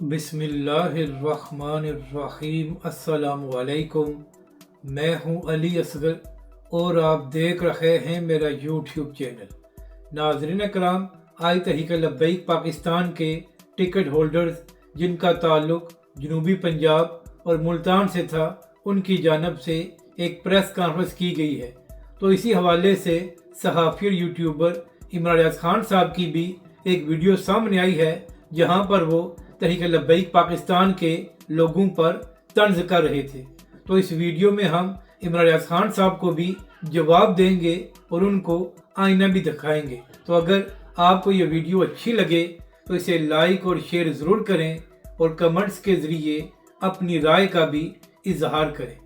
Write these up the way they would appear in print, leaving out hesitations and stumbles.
बिस्मिल्लाहिर्रहमानिर्रहीम। अस्सलामुअलैकुम। मैं हूं अली असगर और आप देख रहे हैं मेरा यूट्यूब चैनल। नाज़रीन कराम, आज तहरीक लब्बैक पाकिस्तान के टिकट होल्डर्स जिनका ताल्लुक जनूबी पंजाब और मुल्तान से था, उनकी जानब से एक प्रेस कॉन्फ्रेंस की गई है। तो इसी हवाले से सहाफ़ी और यूट्यूबर इमरान रियाज खान साहब की भी एक वीडियो सामने आई है, जहां पर वो तहरीक लब्बैक पाकिस्तान के लोगों पर तंज कर रहे थे। तो इस वीडियो में हम इमरान रियाज खान साहब को भी जवाब देंगे और उनको आईना भी दिखाएंगे। तो अगर आपको ये वीडियो अच्छी लगे तो इसे लाइक और शेयर ज़रूर करें और कमेंट्स के ज़रिए अपनी राय का भी इजहार करें।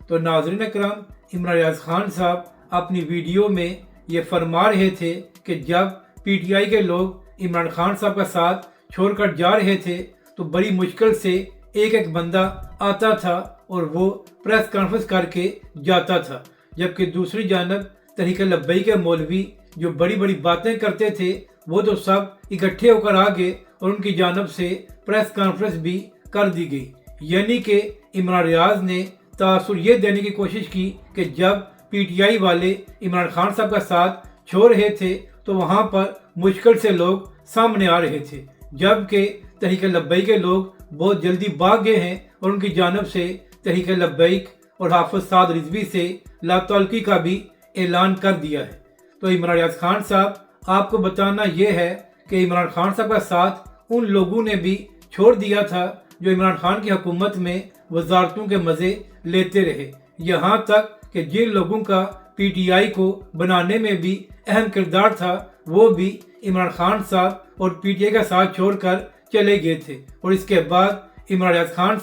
तो नाज़रीन करम, इमरान रियाज खान साहब अपनी वीडियो में ये फरमा रहे थे कि जब पीटीआई के लोग इमरान खान साहब का साथ छोड़कर जा रहे थे तो बड़ी मुश्किल से एक एक बंदा आता था और वो प्रेस कॉन्फ्रेंस करके जाता था, जबकि दूसरी जानब तहरीक लब्बैक के मौलवी जो बड़ी बड़ी बातें करते थे वो तो सब इकट्ठे होकर आ गए और उनकी जानब से प्रेस कॉन्फ्रेंस भी कर दी गई। यानी कि इमरान रियाज ने तासुर ये देने की कोशिश की कि जब पीटीआई वाले इमरान खान साहब का साथ छोड़ रहे थे तो वहाँ पर मुश्किल से लोग सामने आ रहे थे, जबकि तहरीक लब्बैक के लोग बहुत जल्दी भाग गए हैं और उनकी जानब से तहरीक लब्बैक और हाफिज साद रिजवी से लातल्की का भी ऐलान कर दिया है। तो इमरान रियाज खान साहब, आपको बताना यह है कि इमरान खान साहब का साथ उन लोगों ने भी छोड़ दिया था जो इमरान खान की हुकूमत में वजारतों के मज़े लेते रहे। यहाँ तक कि जिन लोगों का पीटीआई को बनाने में भी अहम किरदार था वो भी इमरान खान साहब और पीटीआई का साथ छोड़कर चले गए थे। और इसके बाद इमरान खान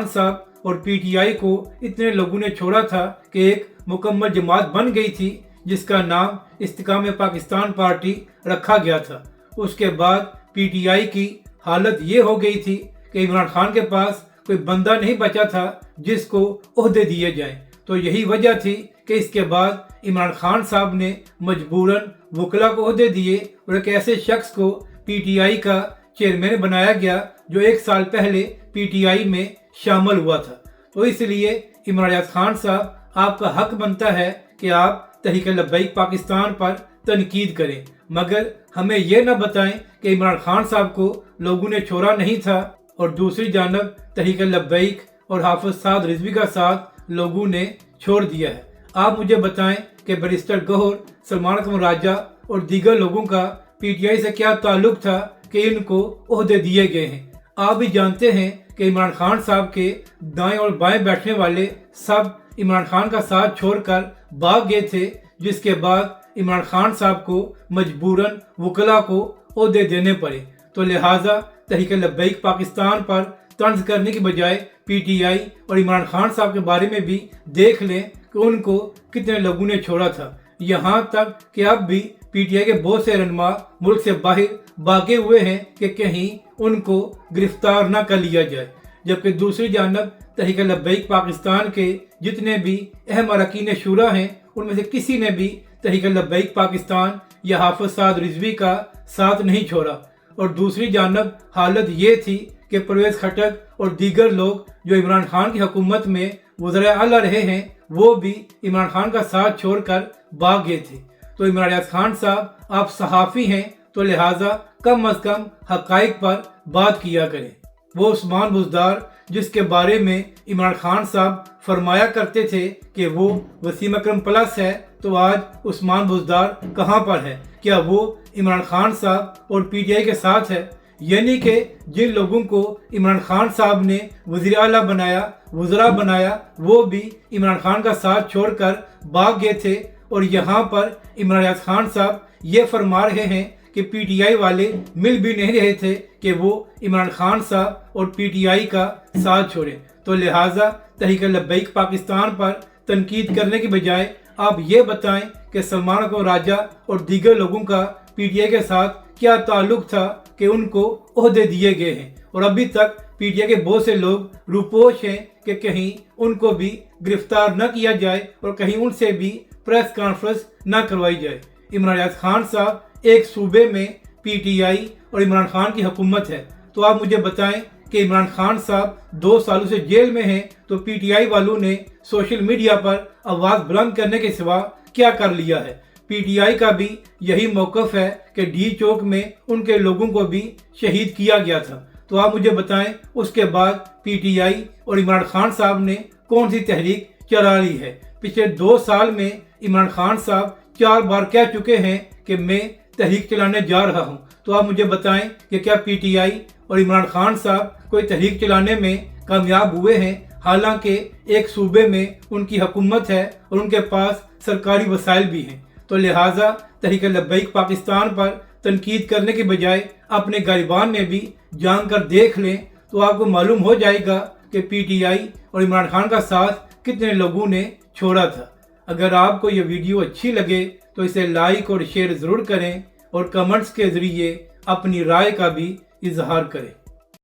साहब और पीटीआई को इतने लोगों ने छोड़ा था कि एक मुकम्मल जमात बन गई थी जिसका नाम इस्तिकाम पाकिस्तान पार्टी रखा गया था। उसके बाद पीटीआई की हालत ये हो गई थी कि इमरान खान के पास कोई बंदा नहीं बचा था जिसको ओहदे दिए जाएं। तो यही वजह थी कि इसके बाद इमरान खान साहब ने मजबूरन वकला को ओहदे दिए और एक ऐसे शख्स को पीटीआई का चेयरमैन बनाया गया जो एक साल पहले पीटीआई में शामिल हुआ था। तो इसलिए इमरान रियाज खान साहब, आपका हक बनता है कि आप तहरीक लब्बैक पाकिस्तान पर तनकीद करें, मगर हमें यह न बताएं कि इमरान खान साहब को लोगों ने छोड़ा नहीं था और दूसरी जानब तहरीक लब्बैक और हाफिज साद रिजवी का साथ लोगों ने छोड़ दिया है। आप मुझे बताएं कि बैरिस्टर गौहर, सलमान अकमल राजा और दीगर लोगों का पीटीआई से क्या ताल्लुक था कि इनको ओहदे दिए गए हैं। आप भी जानते हैं कि इमरान खान साहब के दाएं और बाएं बैठने वाले सब इमरान खान का साथ छोड़कर भाग गए थे, जिसके बाद इमरान खान साहब को मजबूरन वकला को ओहदे देने पड़े। तो लिहाजा तहरीक लब्बैक पाकिस्तान पर तंज करने की बजाय पीटीआई और इमरान खान साहब के बारे में भी देख लें कि उनको कितने लोगों ने छोड़ा था। यहाँ तक कि अब भी पीटीआई के बहुत से रहनुमा मुल्क से बाहर भागे हुए हैं कि कहीं उनको गिरफ्तार न कर लिया जाए, जबकि दूसरी जानब तहरीक लब्बैक पाकिस्तान के जितने भी अहम अरकान शुरा हैं उनमें से किसी ने भी तहरीक लब्बैक पाकिस्तान या हाफिज साद रिजवी का साथ नहीं छोड़ा। और दूसरी जानब हालत ये थी कि परवेज खटक और दीगर लोग जो इमरान खान की हुकूमत में वज़ीर आला रहे हैं वो भी इमरान खान का साथ छोड़कर भाग गए थे। तो इमरान रियाज खान साहब, आप सहाफ़ी हैं तो लिहाजा कम अज़ कम हक़ाइक़ पर बात किया करें। वो उस्मान बुज़दार जिसके बारे में इमरान खान साहब फरमाया करते थे कि वो वसीम अकरम प्लस है, तो आज उस्मान बुज़दार कहाँ पर है? क्या वो इमरान खान साहब और पीटीआई के साथ है? यानी कि जिन लोगों को इमरान खान साहब ने वज़ीर आला बनाया, वज़रा बनाया, वो भी इमरान खान का साथ छोड़कर भाग गए थे। और यहाँ पर इमरान रियाज खान साहब ये फरमा रहे हैं कि पीटीआई वाले मिल भी नहीं रहे थे कि वो इमरान खान साहब और पीटीआई का साथ छोड़े। तो लिहाजा तहरीक लब्बैक पाकिस्तान पर तनकीद करने के बजाय आप ये बताएं कि सलमान अकमल राजा और दीगर लोगों का पीटीआई के साथ क्या ताल्लुक था कि उनको ओहदे दिए गए हैं। और अभी तक पीटीआई के बहुत से लोग रूपोश हैं कि कहीं उनको भी गिरफ्तार न किया जाए और कहीं उनसे भी प्रेस कॉन्फ्रेंस न करवाई जाए। इमरान रियाज खान साहब, एक सूबे में पीटीआई और इमरान खान की हुकूमत है, तो आप मुझे बताएं कि इमरान खान साहब 2 सालों से जेल में हैं, तो पीटीआई वालों ने सोशल मीडिया पर आवाज़ बुलंद करने के सिवा क्या कर लिया है। पीटीआई का भी यही मौक़िफ़ है कि डी चौक में उनके लोगों को भी शहीद किया गया था। तो आप मुझे बताएं उसके बाद पीटीआई और इमरान खान साहब ने कौन सी तहरीक चला ली है। पिछले 2 साल में इमरान खान साहब 4 बार कह चुके हैं कि मैं तहरीक चलाने जा रहा हूं। तो आप मुझे बताएं कि क्या पीटीआई और इमरान खान साहब कोई तहरीक चलाने में कामयाब हुए हैं, हालांकि एक सूबे में उनकी हुकूमत है और उनके पास सरकारी वसाइल भी हैं। तो लिहाजा तहरीक लब्बैक पाकिस्तान पर तनकीद करने के बजाय अपने गरिबान में भी जानकर देख लें, तो आपको मालूम हो जाएगा कि पीटीआई और इमरान खान का साथ कितने लोगों ने छोड़ा था। अगर आपको ये वीडियो अच्छी लगे तो इसे लाइक और शेयर ज़रूर करें और कमेंट्स के ज़रिए अपनी राय का भी इजहार करें।